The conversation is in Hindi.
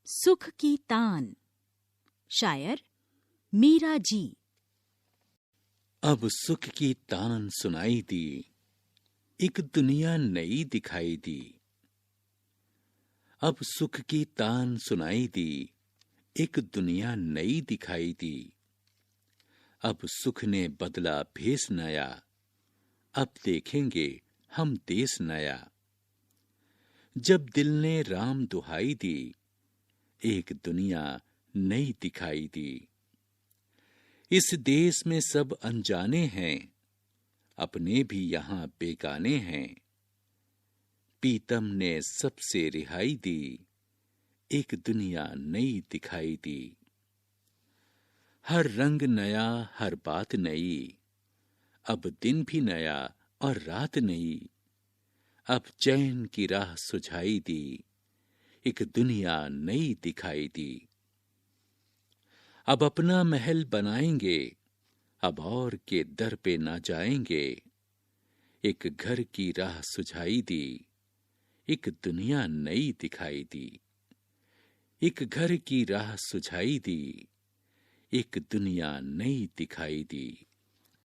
सुख की तान। शायर मीरा जी। अब सुख की तान सुनाई दी, एक दुनिया नई दिखाई दी। अब सुख की तान सुनाई दी, एक दुनिया नई दिखाई दी। अब सुख ने बदला भेस नया, अब देखेंगे हम देश नया। जब दिल ने राम दुहाई दी, एक दुनिया नई दिखाई दी। इस देश में सब अनजाने हैं, अपने भी यहाँ बेगाने हैं। पीतम ने सबसे रिहाई दी, एक दुनिया नई दिखाई दी। हर रंग नया, हर बात नई, अब दिन भी नया और रात नई। अब चैन की राह सुझाई दी, एक दुनिया नई दिखाई दी। अब अपना महल बनाएंगे, अब और के दर पे ना जाएंगे। एक घर की राह सुझाई दी, एक दुनिया नई दिखाई दी। एक घर की राह सुझाई दी, एक दुनिया नई दिखाई दी।